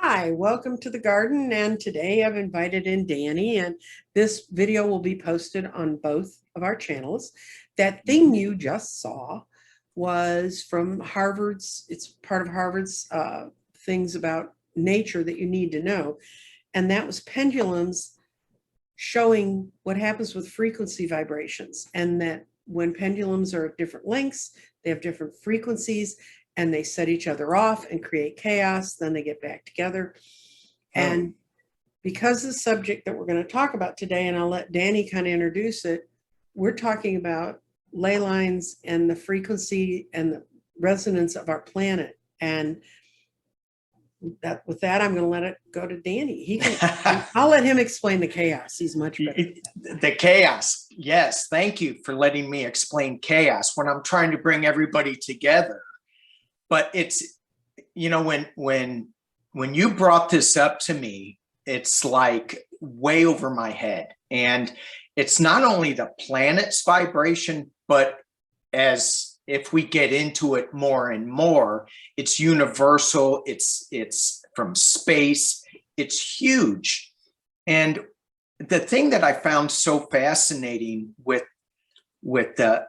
Hi, welcome to the garden. And today I've invited in Danny, and this video will be posted on both of our channels. That thing you just saw was from Harvard's, it's part of Harvard's things about nature that you need to know. And that was pendulums showing what happens with frequency vibrations, and that when pendulums are at different lengths, they have different frequencies, and they set each other off and create chaos. Then they get back together. And because the subject that we're going to talk about today, and I'll let Danny kind of introduce it, we're talking about ley lines and the frequency and the resonance of our planet. And with that, I'm going to let it go to Danny. I'll let him explain the chaos. He's much better. The chaos. Yes. Thank you for letting me explain chaos when I'm trying to bring everybody together. But it's, when you brought this up to me, it's like way over my head. And it's not only the planet's vibration, but as if we get into it more and more, it's universal. It's from space. It's huge. And the thing that I found so fascinating with the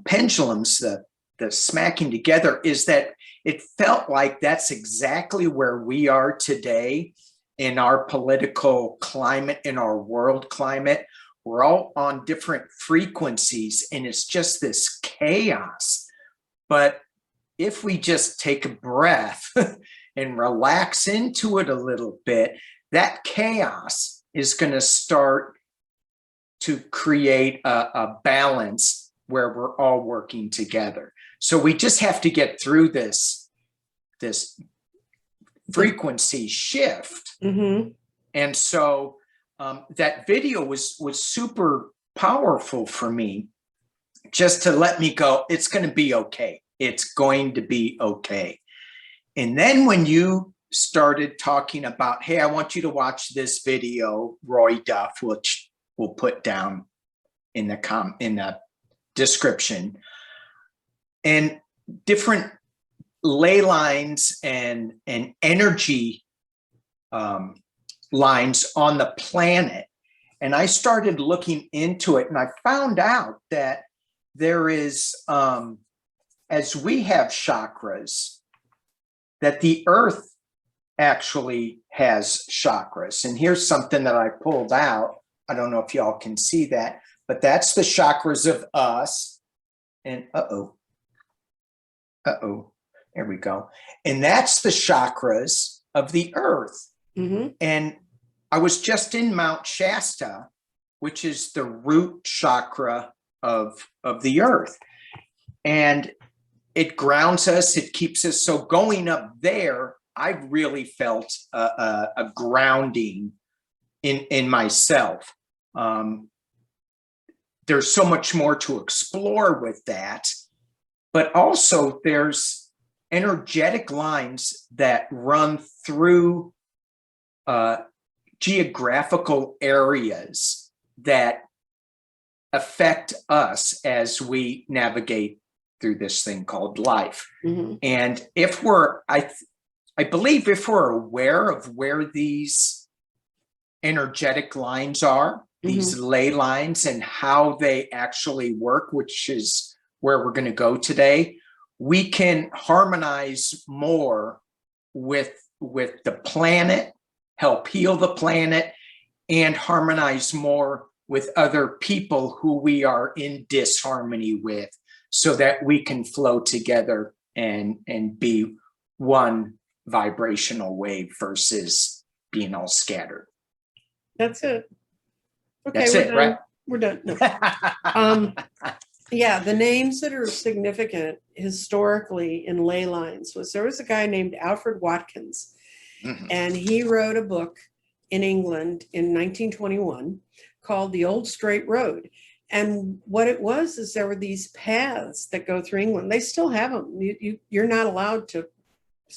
pendulums, the smacking together, is that it felt like that's exactly where we are today in our political climate, in our world climate. We're all on different frequencies, and it's just this chaos. But if we just take a breath and relax into it a little bit, that chaos is going to start to create a balance where we're all working together. So we just have to get through this frequency shift. Mm-hmm. And so that video was super powerful for me, just to let me go, it's going to be okay. It's going to be okay. And then when you started talking about, hey, I want you to watch this video, Roy Duff, which we'll put down in the description, and different ley lines and energy lines on the planet. And I started looking into it, and I found out that there is, as we have chakras, that the earth actually has chakras. And here's something that I pulled out. I don't know if y'all can see that, but that's the chakras of us. And there we go. And that's the chakras of the earth. Mm-hmm. And I was just in Mount Shasta, which is the root chakra of the earth. And it grounds us, it keeps us. So going up there, I really felt a grounding in myself. There's so much more to explore with that. But also there's energetic lines that run through geographical areas that affect us as we navigate through this thing called life. Mm-hmm. And I believe if we're aware of where these energetic lines are, these ley lines, and how they actually work, which is where we're going to go today, we can harmonize more with the planet, help heal the planet, and harmonize more with other people who we are in disharmony with, so that we can flow together and be one vibrational wave versus being all scattered. That's it. Okay, That's it, right? We're done. No. Yeah, the names that are significant historically in ley lines there was a guy named Alfred Watkins, and he wrote a book in England in 1921 called The Old Straight Road. And what it was is there were these paths that go through England. They still have them. You're not allowed to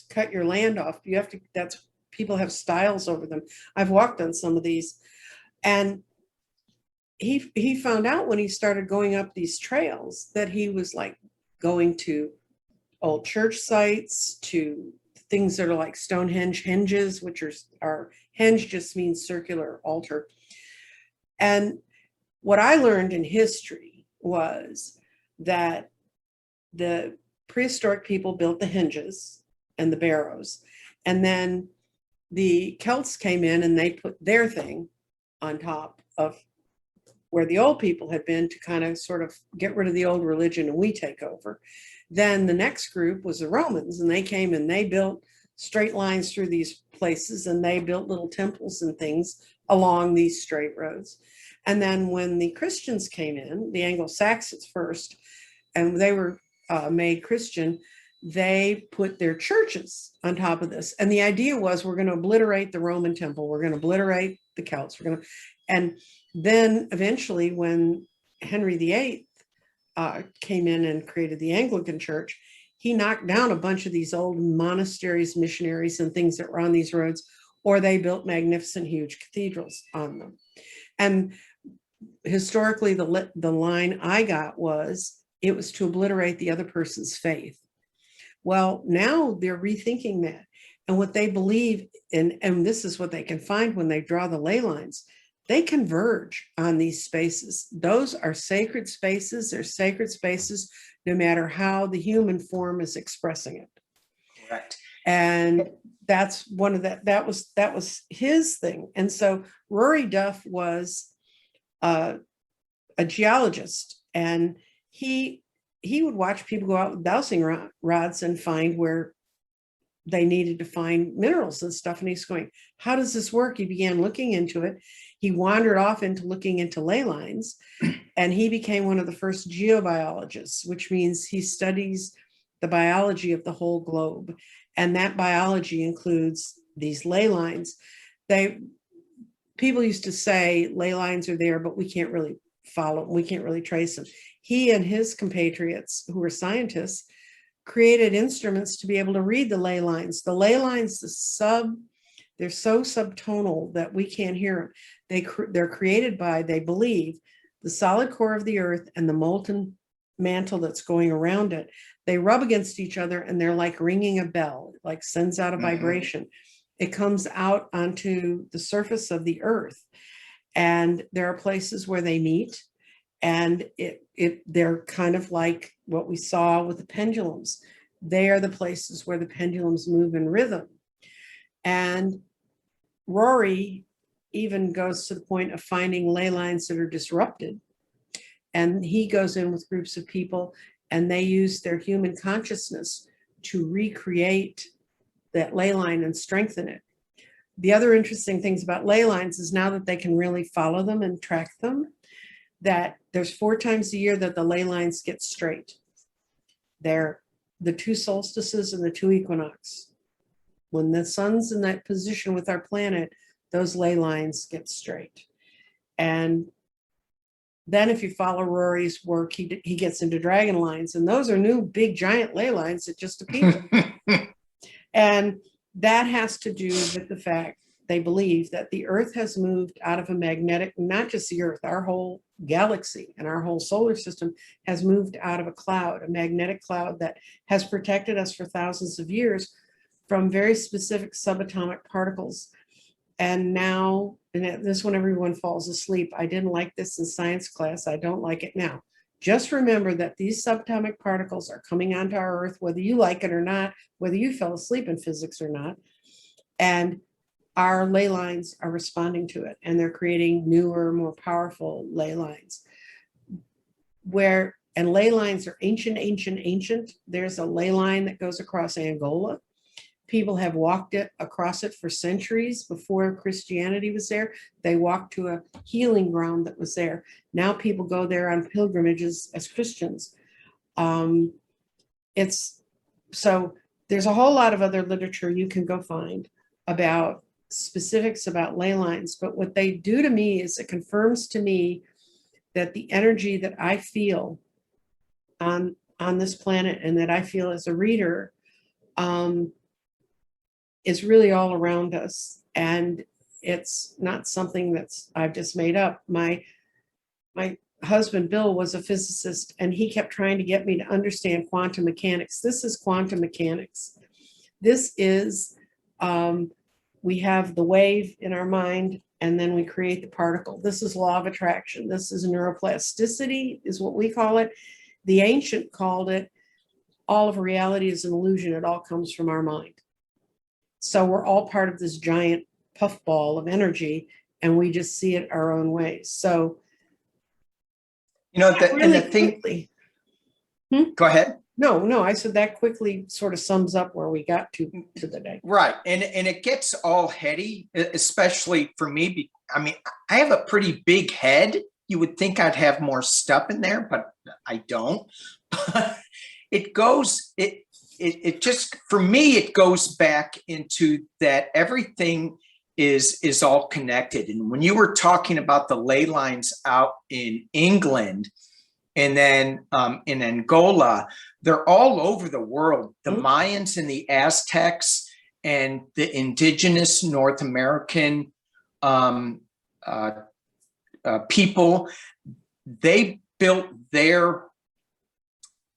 cut your land off. You have to. People have stiles over them. I've walked on some of these, and he found out when he started going up these trails that he was like going to old church sites, to things that are like Stonehenge hinges, which are henge just means circular altar. And what I learned in history was that the prehistoric people built the hinges and the barrows, and then the Celts came in and they put their thing on top of where the old people had been to kind of sort of get rid of the old religion and we take over. Then the next group was the Romans, and they came and they built straight lines through these places, and they built little temples and things along these straight roads. And then when the Christians came in, the Anglo-Saxons first, and they were made Christian, they put their churches on top of this. And the idea was, we're going to obliterate the Roman temple. We're going to obliterate the Celts. And then eventually when Henry VIII came in and created the Anglican Church, he knocked down a bunch of these old monasteries, missionaries, and things that were on these roads, or they built magnificent, huge cathedrals on them. And historically, the line I got was, it was to obliterate the other person's faith. Well, now they're rethinking that. And what they believe, and this is what they can find when they draw the ley lines, they converge on these spaces. Those are sacred spaces. They're sacred spaces, no matter how the human form is expressing it. Correct. And that's one of that was his thing. And so Rory Duff was a geologist, and he would watch people go out with dowsing rods and find where they needed to find minerals and stuff. And he's going, how does this work? He began looking into it. He wandered off into looking into ley lines, and he became one of the first geobiologists, which means he studies the biology of the whole globe. And that biology includes these ley lines. People used to say ley lines are there, but we can't really follow them. We can't really trace them. He and his compatriots, who were scientists, created instruments to be able to read the ley lines. The ley lines, they're so subtonal that we can't hear them. They're created by, they believe, the solid core of the earth and the molten mantle that's going around it. They rub against each other, and they're like ringing a bell, it like sends out a vibration. It comes out onto the surface of the earth, and there are places where they meet, and they're kind of like what we saw with the pendulums. They are the places where the pendulums move in rhythm. And Rory even goes to the point of finding ley lines that are disrupted. And he goes in with groups of people, and they use their human consciousness to recreate that ley line and strengthen it. The other interesting things about ley lines is, now that they can really follow them and track them, that there's 4 times a year that the ley lines get straight. They're the 2 solstices and the 2 equinox. When the sun's in that position with our planet, those ley lines get straight. And then if you follow Rory's work, he gets into dragon lines, and those are new big giant ley lines that just appear. And that has to do with the fact they believe that the earth has moved out of a magnetic, not just the earth, our whole galaxy and our whole solar system has moved out of a cloud, a magnetic cloud that has protected us for thousands of years from very specific subatomic particles. And now, and this when everyone falls asleep, I didn't like this in science class, I don't like it now. Just remember that these subatomic particles are coming onto our earth, whether you like it or not, whether you fell asleep in physics or not. And our ley lines are responding to it, and they're creating newer, more powerful ley lines. And ley lines are ancient, ancient, ancient. There's a ley line that goes across Angola. People have walked across it for centuries before Christianity was there. They walked to a healing ground that was there. Now people go there on pilgrimages as Christians. So there's a whole lot of other literature you can go find about specifics about ley lines, but what they do to me is it confirms to me that the energy that I feel on this planet, and that I feel as a reader, is really all around us. And it's not something that's I've just made up. My husband, Bill, was a physicist, and he kept trying to get me to understand quantum mechanics. This is quantum mechanics. This is, we have the wave in our mind, and then we create the particle. This is law of attraction. This is neuroplasticity, is what we call it. The ancient called it, all of reality is an illusion. It all comes from our mind. So we're all part of this giant puffball of energy, and we just see it our own ways. So, really and the thing. Quickly, Go ahead. No, I said that quickly sort of sums up where we got to the day. Right. And it gets all heady, especially for me. I mean, I have a pretty big head. You would think I'd have more stuff in there, but I don't. It just, for me, it goes back into that everything is all connected. And when you were talking about the ley lines out in England, and then in Angola, they're all over the world. The Mayans and the Aztecs and the indigenous North American people, they built their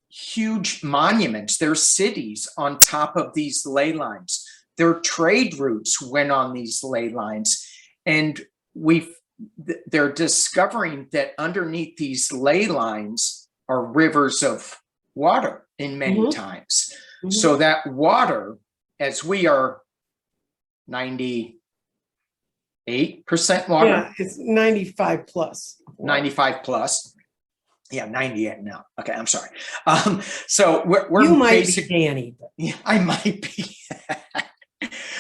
huge monuments, their cities on top of these ley lines. Their trade routes went on these ley lines. And they're discovering that underneath these ley lines are rivers of water in many times. So that water, as we are 98% water. Yeah, it's 95 plus. 95 plus. Yeah, 98 now. Okay, I'm sorry. So we're you might be Danny. Yeah, I might be.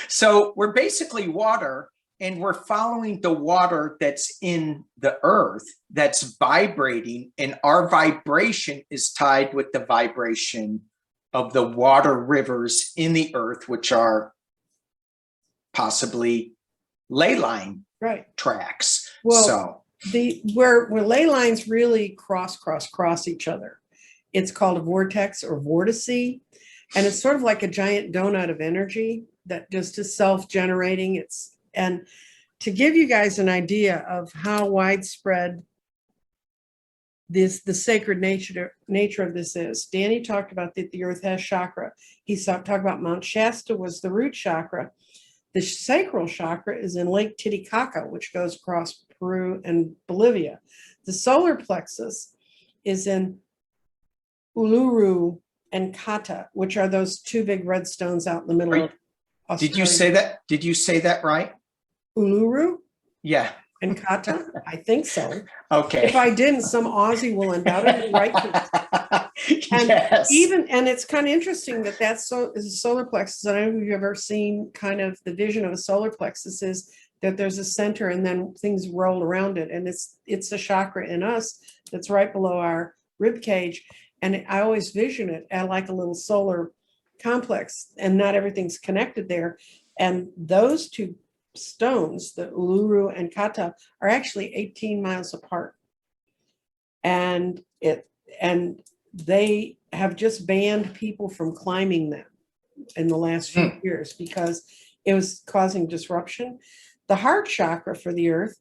So we're basically water. And we're following the water that's in the earth that's vibrating, and our vibration is tied with the vibration of the water rivers in the earth, which are possibly ley line tracks. Well, where ley lines really cross each other, it's called a vortex or vortice, and it's sort of like a giant donut of energy that just is self-generating. And to give you guys an idea of how widespread the sacred nature of this is, Danny talked about that the earth has chakra. He talked about Mount Shasta was the root chakra. The sacral chakra is in Lake Titicaca, which goes across Peru and Bolivia. The solar plexus is in Uluru and Kata, which are those two big red stones out in the middle of Australia. Did you say that right? Uluru? Yeah. And Kata? I think so. Okay. If I didn't, some Aussie will undoubtedly write me. And yes. And it's kind of interesting that is a solar plexus. I don't know if you've ever seen kind of the vision of a solar plexus is that there's a center and then things roll around it. And it's a chakra in us that's right below our rib cage. And I always vision it as like a little solar complex, and not everything's connected there. And those two stones, the Uluru and Kata, are actually 18 miles apart. And they have just banned people from climbing them in the last few years because it was causing disruption. The heart chakra for the earth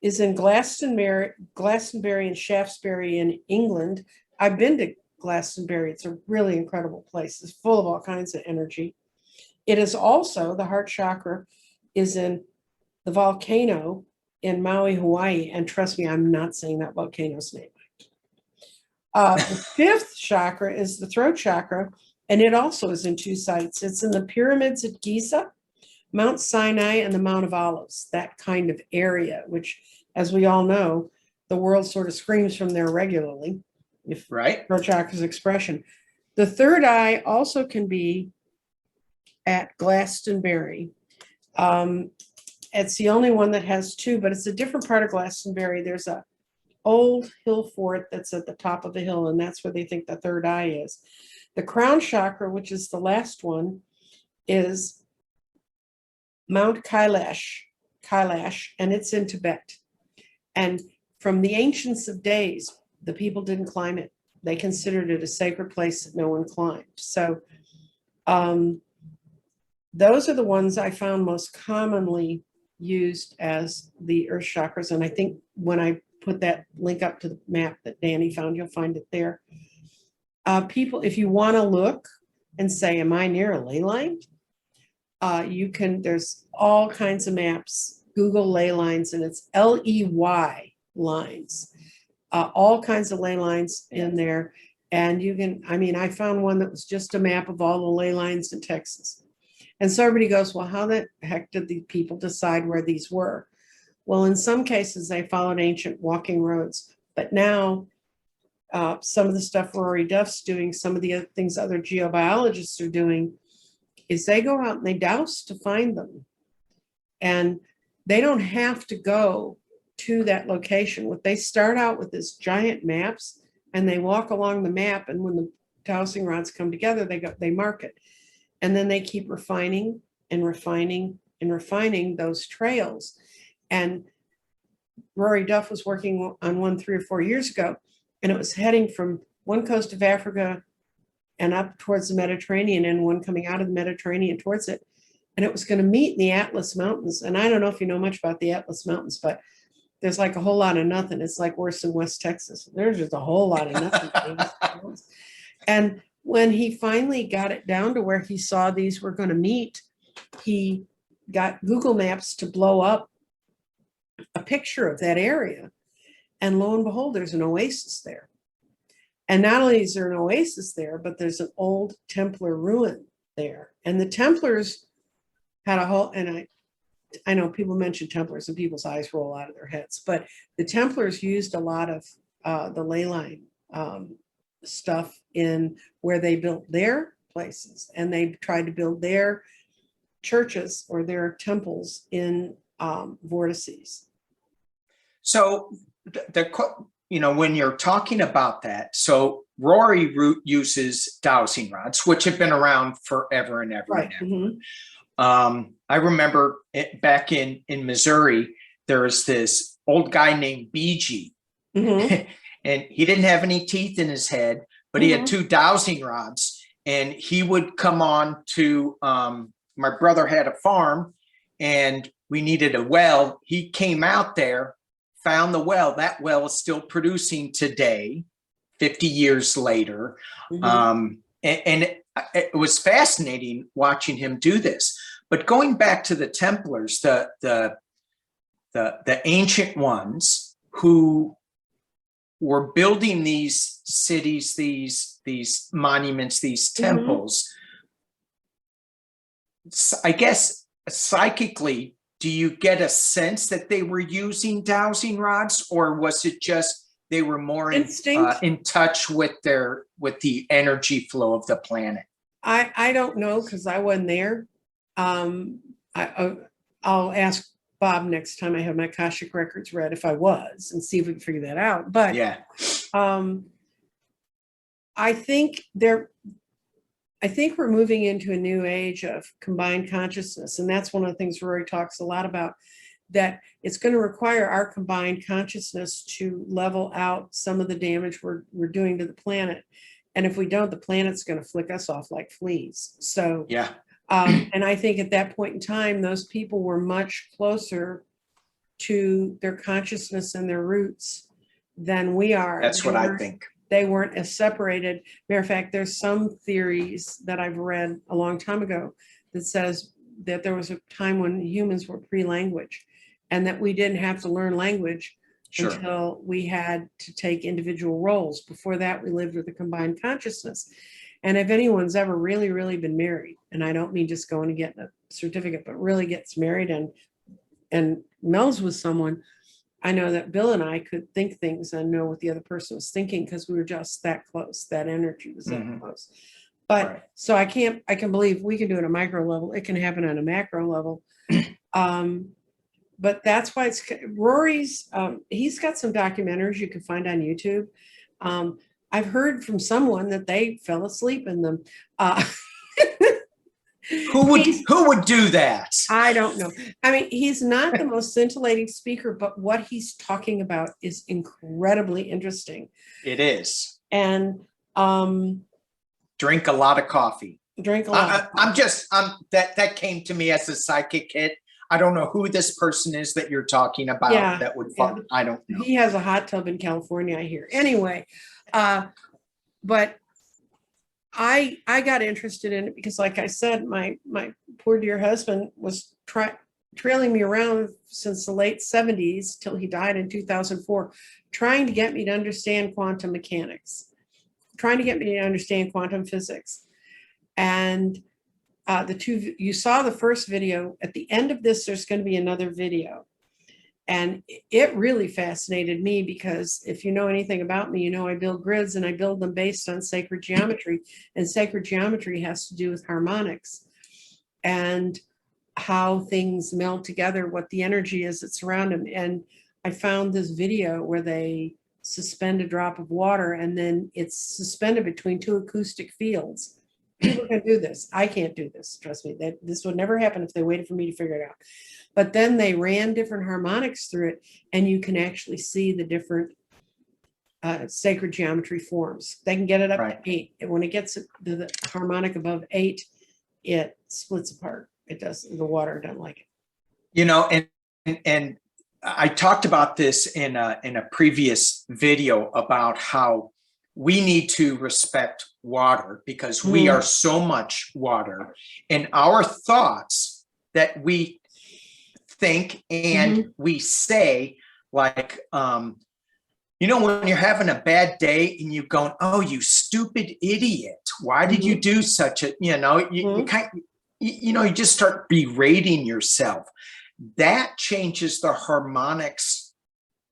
is in Glastonbury and Shaftesbury in England. I've been to Glastonbury. It's a really incredible place. It's full of all kinds of energy. It is also, the heart chakra is in the volcano in Maui, Hawaii. And trust me, I'm not saying that volcano's name. The fifth chakra is the throat chakra, and it also is in two sites. It's in the pyramids at Giza, Mount Sinai, and the Mount of Olives, that kind of area, which, as we all know, the world sort of screams from there regularly. If throat chakra's expression. The third eye also can be at Glastonbury. It's the only one that has two, but it's a different part of Glastonbury. There's a old hill fort that's at the top of the hill, and that's where they think the third eye is. The crown chakra, which is the last one, is Mount Kailash, and it's in Tibet. And from the ancients of days, the people didn't climb it. They considered it a sacred place that no one climbed. So those are the ones I found most commonly used as the earth chakras. And I think when I put that link up to the map that Danny found, you'll find it there. People, if you want to look and say, am I near a ley line? there's all kinds of maps. Google Ley Lines, and it's Ley lines. All kinds of ley lines in there. And you can, I mean, I found one that was just a map of all the ley lines in Texas. And so everybody goes, well, how the heck did the people decide where these were? Well, in some cases, they followed ancient walking roads. But now, some of the stuff Rory Duff's doing, some of the other things other geobiologists are doing, is they go out and they dowse to find them. And they don't have to go to that location. What they start out with is giant maps, and they walk along the map. And when the dowsing rods come together, they mark it. And then they keep refining and refining and refining those trails. And Rory Duff was working on one 3 or 4 years ago, and it was heading from one coast of Africa and up towards the Mediterranean, and one coming out of the Mediterranean towards it. And it was going to meet in the Atlas Mountains. And I don't know if you know much about the Atlas Mountains, but there's like a whole lot of nothing. It's like worse than West Texas. There's just a whole lot of nothing. And when he finally got it down to where he saw these were going to meet, he got Google Maps to blow up a picture of that area. And lo and behold, there's an oasis there. And not only is there an oasis there, but there's an old Templar ruin there. And the Templars had a whole, and I know people mention Templars and people's eyes roll out of their heads, but the Templars used a lot of the ley line stuff in where they built their places, and they tried to build their churches or their temples in vortices. So when you're talking about that, so Rory uses dowsing rods, which have been around forever and ever. Right. And ever. I remember back in Missouri, there was this old guy named BG, and he didn't have any teeth in his head, but he had 2 dowsing rods, and he would come on to, my brother had a farm and we needed a well. He came out there, found the well. That well is still producing today, 50 years later. And it was fascinating watching him do this. But going back to the Templars, the ancient ones who were building these cities, these monuments, these temples, I guess psychically, do you get a sense that they were using dowsing rods, or was it just they were more in touch with the energy flow of the planet? I don't know, because I wasn't there. I'll ask Bob next time I have my Akashic records read if I was, and see if we can figure that out. But yeah, I think we're moving into a new age of combined consciousness, and that's one of the things Rory talks a lot about. That it's going to require our combined consciousness to level out some of the damage we're doing to the planet, and if we don't, the planet's going to flick us off like fleas. So yeah. And I think at that point in time, those people were much closer to their consciousness and their roots than we are. That's what I think. They weren't as separated. Matter of fact, there's some theories that I've read a long time ago that says that there was a time when humans were pre-language, and that we didn't have to learn language until we had to take individual roles. Before that, we lived with a combined consciousness. And if anyone's ever really, really been married, and I don't mean just going to get a certificate, but really gets married and melds with someone, I know that Bill and I could think things and know what the other person was thinking, because we were just that close. That energy was that close. But so I can believe we can do it at a micro level. It can happen on a macro level. But that's why it's Rory's. He's got some documentaries you can find on YouTube. I've heard from someone that they fell asleep in them. Who would do that? I don't know. I mean, he's not the most scintillating speaker, but what he's talking about is incredibly interesting. It is. And drink a lot of coffee. Drink a lot. That came to me as a psychic hit. I don't know who this person is that you're talking about. Yeah, that would. I don't know. He has a hot tub in California, I hear. Anyway. But I got interested in it because, like I said, my poor dear husband was trailing me around since the late 70s till he died in 2004, trying to get me to understand quantum mechanics, trying to get me to understand quantum physics. And you saw the first video. At the end of this, there's going to be another video. And it really fascinated me because if you know anything about me, you know I build grids and I build them based on sacred geometry. And sacred geometry has to do with harmonics and how things meld together, what the energy is that's around them. And I found this video where they suspend a drop of water and then it's suspended between two acoustic fields. People can do this. I can't do this. Trust me, this would never happen if they waited for me to figure it out. But then they ran different harmonics through it, and you can actually see the different sacred geometry forms. They can get it up to 8. And when it gets the harmonic above 8, it splits apart. It does. The water doesn't like it. You know, and I talked about this in a previous video about how we need to respect water because we are so much water, and our thoughts that we think and we say, like, you know, when you're having a bad day and you're going, oh, you stupid idiot, why did you do such a, you know, you just start berating yourself. That changes the harmonics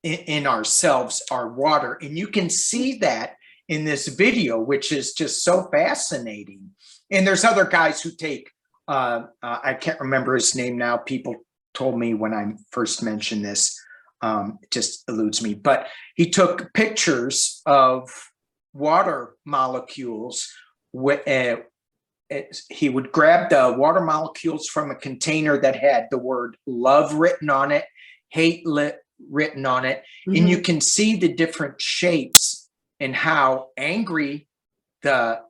in ourselves, our water. And you can see that in this video, which is just so fascinating. And there's other guys who take, I can't remember his name now. People told me when I first mentioned this, it just eludes me, but he took pictures of water molecules. He would grab the water molecules from a container that had the word love written on it, hate written on it, and you can see the different shapes and how angry the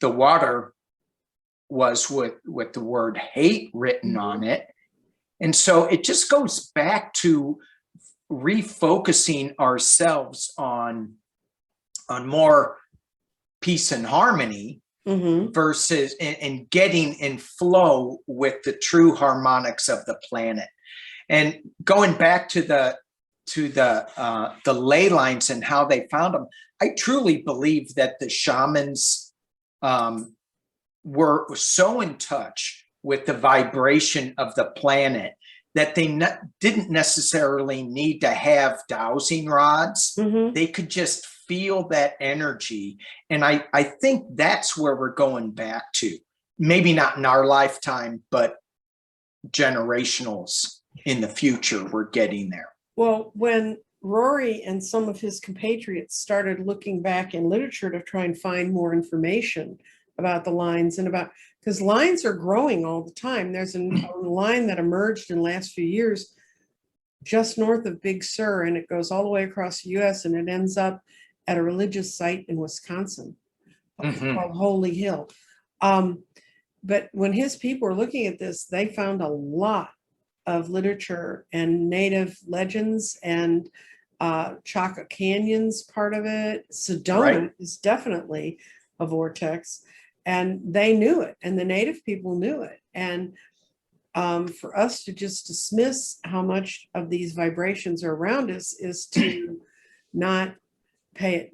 water was with the word hate written on it. And so it just goes back to refocusing ourselves on more peace and harmony versus and getting in flow with the true harmonics of the planet. And going back to the ley lines and how they found them, I truly believe that the shamans were so in touch with the vibration of the planet that they didn't necessarily need to have dowsing rods. They could just feel that energy. And I think that's where we're going back to. Maybe not in our lifetime, but generationals in the future, we're getting there. Well, when Rory and some of his compatriots started looking back in literature to try and find more information about the lines and about, because lines are growing all the time. There's a line that emerged in the last few years just north of Big Sur, and it goes all the way across the US and it ends up at a religious site in Wisconsin called Holy Hill. But when his people were looking at this, they found a lot of literature and native legends and Chaka Canyon's part of it. Sedona is definitely a vortex. And they knew it, and the native people knew it. And for us to just dismiss how much of these vibrations are around us is to not be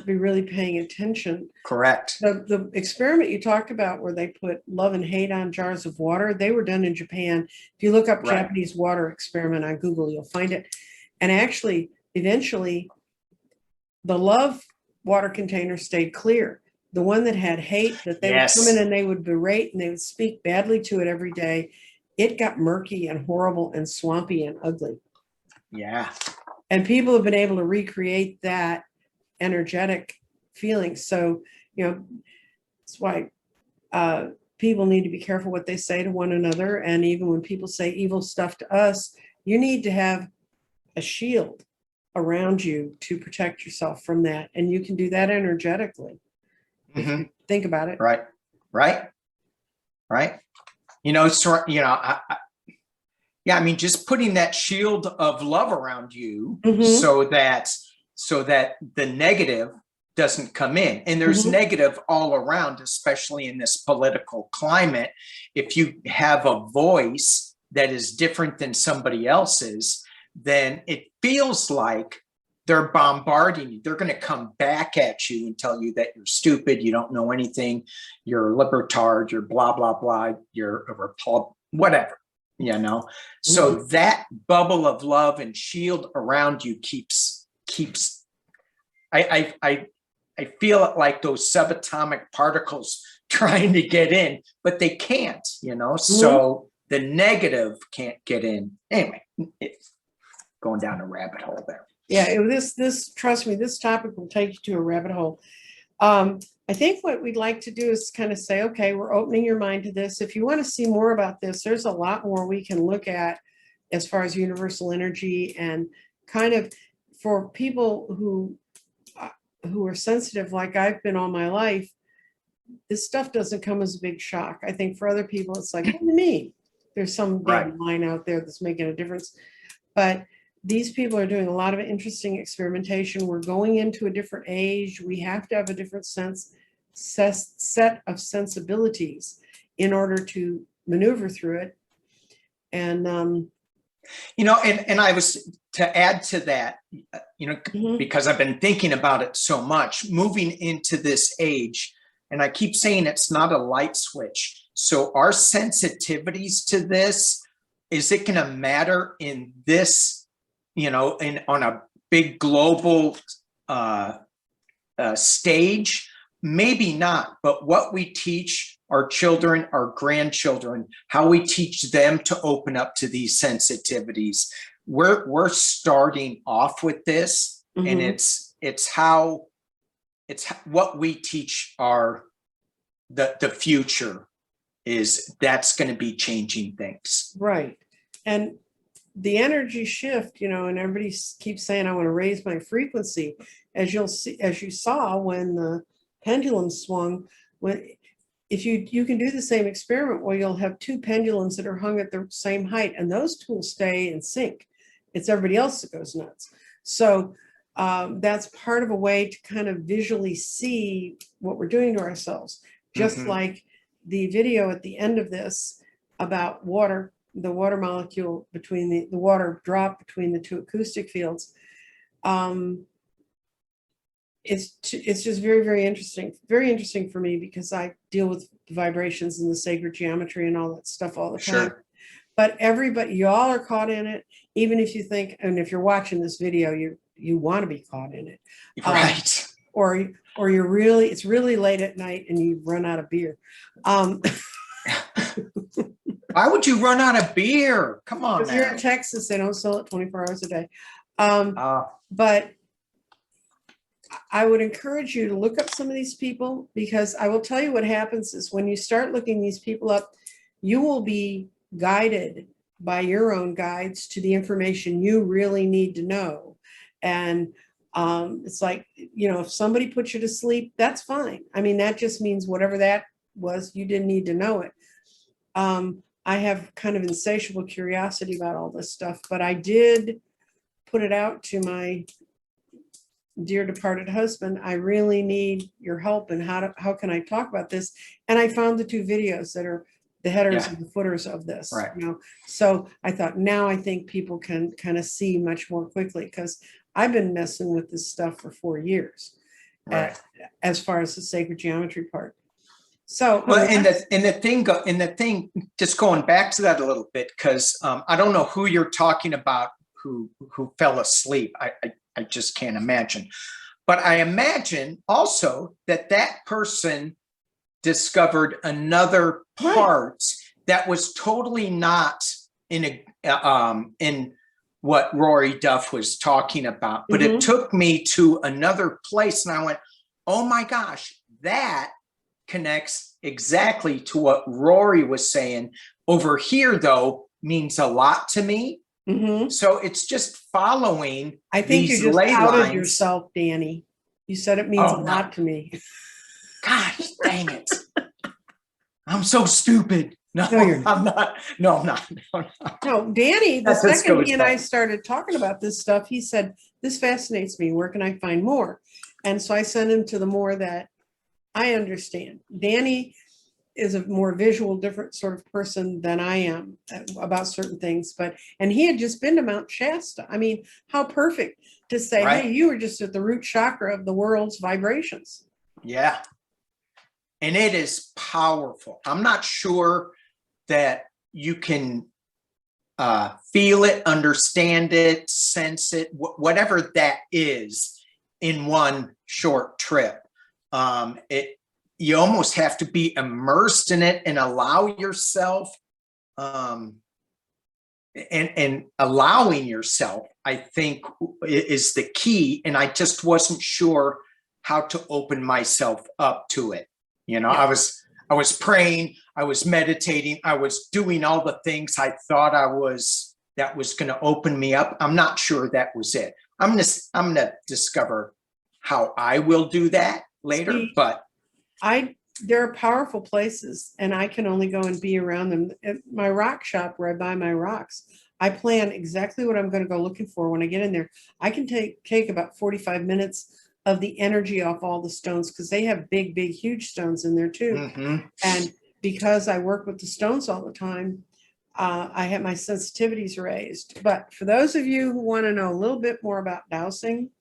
really paying attention. Correct. The experiment you talked about where they put love and hate on jars of water, they were done in Japan. If you look up Japanese water experiment on Google, you'll find it. And actually, eventually, the love water container stayed clear. The one that had hate, that they would come in and they would berate and they would speak badly to it every day, it got murky and horrible and swampy and ugly. Yeah. And people have been able to recreate that energetic feeling. So, you know, that's why people need to be careful what they say to one another. And even when people say evil stuff to us, you need to have a shield around you to protect yourself from that. And you can do that energetically. If you think about it. Right. You know, so, you know, I mean, just putting that shield of love around you so that the negative doesn't come in. And there's negative all around, especially in this political climate. If you have a voice that is different than somebody else's, then it feels like they're bombarding you. They're going to come back at you and tell you that you're stupid, you don't know anything, you're a libertard, you're blah, blah, blah, you're a Republican, whatever, you know? So that bubble of love and shield around you keeps, I feel it like those subatomic particles trying to get in, but they can't, you know? So the negative can't get in. Anyway, it's going down a rabbit hole there. Yeah, trust me, this topic will take you to a rabbit hole. I think what we'd like to do is kind of say, okay, we're opening your mind to this. If you want to see more about this, there's a lot more we can look at as far as universal energy, and kind of for people who are sensitive, like I've been all my life, this stuff doesn't come as a big shock. I think for other people, it's like, what do you mean? There's some big line out there that's making a difference. But these people are doing a lot of interesting experimentation. We're going into a different age. We have to have a different set of sensibilities in order to maneuver through it. And you know, and I was to add to that, you know, because I've been thinking about it so much, moving into this age, and I keep saying it's not a light switch. So our sensitivities to this, is it going to matter in this, you know, on a big global stage? Maybe not, but what we teach our children, our grandchildren, how we teach them to open up to these sensitivities. We're starting off with this, and it's what we teach the future is that's going to be changing things. Right. And the energy shift, you know, and everybody keeps saying, I want to raise my frequency. As you saw when the pendulum swung, if you can do the same experiment where you'll have two pendulums that are hung at the same height, and those two will stay in sync. It's everybody else that goes nuts. So that's part of a way to kind of visually see what we're doing to ourselves. Just like the video at the end of this about water, the water molecule between the water drop between the two acoustic fields. It's just very, very interesting for me, because I deal with vibrations and the sacred geometry and all that stuff all the time. Sure. But everybody, y'all are caught in it, even if you think, and if you're watching this video, you want to be caught in it. Right. Or it's really late at night and you've run out of beer. Why would you run out of beer? Come on, Because now. you're in Texas, they don't sell it 24 hours a day. But I would encourage you to look up some of these people, because I will tell you what happens is when you start looking these people up, you will be guided by your own guides to the information you really need to know. And it's like, you know, if somebody puts you to sleep, that's fine. I mean, that just means whatever that was, you didn't need to know it. I have kind of insatiable curiosity about all this stuff, but I did put it out to my dear departed husband. I really need your help, and how can I talk about this? And I found the two videos that are the headers and the footers of this. Right. You know, so I thought, now I think people can kind of see much more quickly, because I've been messing with this stuff for 4 years, Right. As far as the sacred geometry part. So, well, and the thing, just going back to that a little bit, because I don't know who you're talking about who fell asleep. I just can't imagine. But I imagine also that person discovered another part that was totally not in what Rory Duff was talking about. But it took me to another place, and I went, oh my gosh, that connects exactly to what Rory was saying. Over here, though, means a lot to me. So it's just following. I think these you just ley outed lines. yourself, Danny. You said it means a lot to me. Gosh, dang it. I'm so stupid. No, you're not. I'm not. No, I'm not. No, Danny, the That just second goes he and I back. started talking about this stuff, he said, this fascinates me. Where can I find more? And so I send him to the more that I understand. Danny is a more visual, different sort of person than I am about certain things. And he had just been to Mount Shasta. I mean, how perfect to say, Right. hey, you were just at the root chakra of the world's vibrations. Yeah. And it is powerful. I'm not sure that you can feel it, understand it, sense it, whatever that is in one short trip. You almost have to be immersed in it and allow yourself, and allowing yourself, I think, is the key. And I just wasn't sure how to open myself up to it. You know, Yeah. I was praying, I was meditating, I was doing all the things I thought that was going to open me up. I'm not sure that was it. I'm gonna discover how I will do that later. See, but there are powerful places, and I can only go and be around them. At my rock shop where I buy my rocks, I plan exactly what I'm going to go looking for when I get in there. I can take about 45 minutes of the energy off all the stones, because they have big, huge stones in there too. mm-hmm. And because I work with the stones all the time, I have my sensitivities raised. But for those of you who want to know a little bit more about dowsing,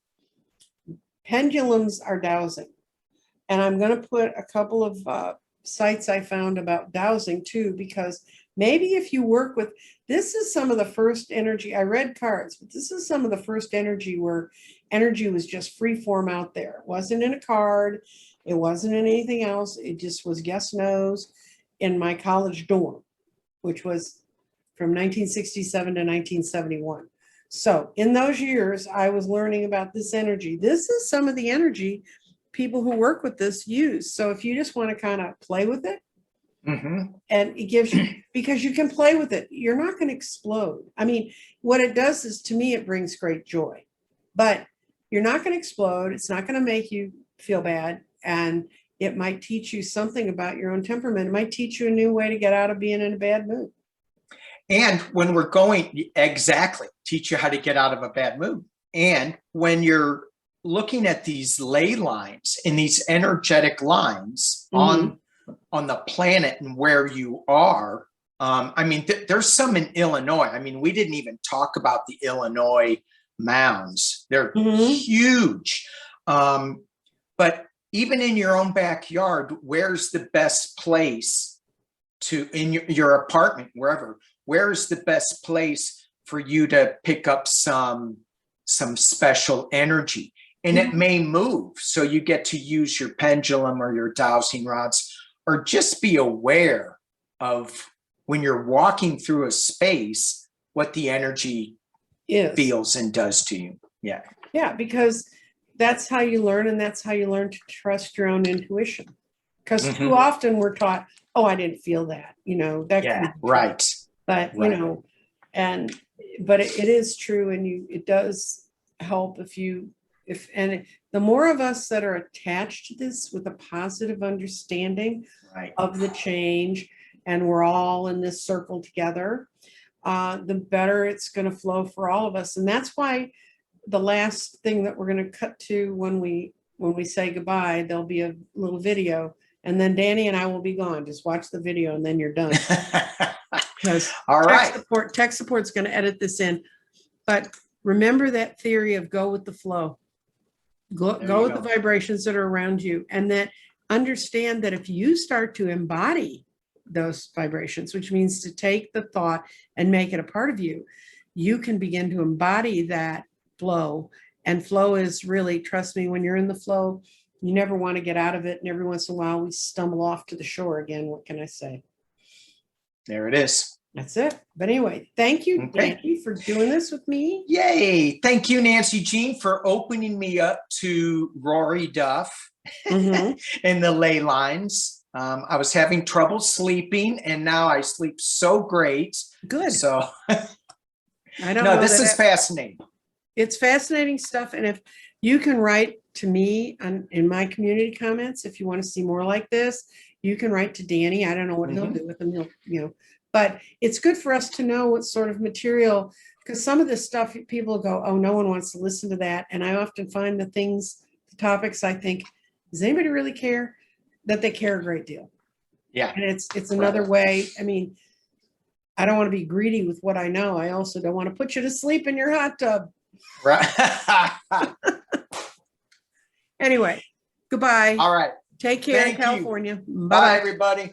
pendulums are dowsing. And I'm going to put a couple of sites I found about dowsing too, because maybe if you work with, this is some of the first energy. I read cards, but this is some of the first energy where energy was just free form out there. It wasn't in a card. It wasn't in anything else. It just was yes, no's in my college dorm, which was from 1967 to 1971. So in those years, I was learning about this energy. This is some of the energy people who work with this use. So if you just want to kind of play with it, Mm-hmm. and it gives you, because you can play with it, you're not going to explode. I mean, what it does is, to me, it brings great joy, but you're not going to explode. It's not going to make you feel bad. And it might teach you something about your own temperament. It might teach you a new way to get out of being in a bad mood. And when we're going, exactly, teach you how to get out of a bad mood. And when you're looking at these ley lines and these energetic lines on the planet and where you are, I mean, there's some in Illinois. I mean, we didn't even talk about the Illinois mounds. They're huge. But even in your own backyard, where's the best place to, in your apartment, wherever, where's the best place for you to pick up some special energy? And it may move, so you get to use your pendulum or your dowsing rods, or just be aware of, when you're walking through a space, what the energy feels and does to you. Yeah. Yeah, because that's how you learn, and that's how you learn to trust your own intuition. Because too often we're taught, oh, I didn't feel that, you know, that could be right. But you know, but it is true, and it does help and the more of us that are attached to this with a positive understanding of the change, and we're all in this circle together, the better it's going to flow for all of us. And that's why the last thing that we're going to cut to when we say goodbye, there'll be a little video, and then Danny and I will be gone. Just watch the video and then you're done. Because tech support's going to edit this in. But remember that theory of go with the flow. Go with the vibrations that are around you, and that understand that if you start to embody those vibrations, which means to take the thought and make it a part of you, you can begin to embody that flow. And flow is really, trust me, when you're in the flow, you never want to get out of it. And every once in a while we stumble off to the shore again. What can I say? There it is. That's it. But anyway, thank you, Danny, for doing this with me. Yay. Thank you, Nancy Jean, for opening me up to Rory Duff and the ley lines. I was having trouble sleeping, and now I sleep so great. Good. So I don't know. This is fascinating. It's fascinating stuff. And if you can write to me in my community comments, if you want to see more like this, you can write to Danny. I don't know what he'll do with them. He'll, but it's good for us to know what sort of material, because some of this stuff people go, oh, no one wants to listen to that. And I often find the topics, I think, does anybody really care? That they care a great deal. Yeah. And it's another way. I mean, I don't want to be greedy with what I know. I also don't want to put you to sleep in your hot tub. Right. Anyway, goodbye. All right. Take care in Thank you. California. Bye, Bye-bye. everybody.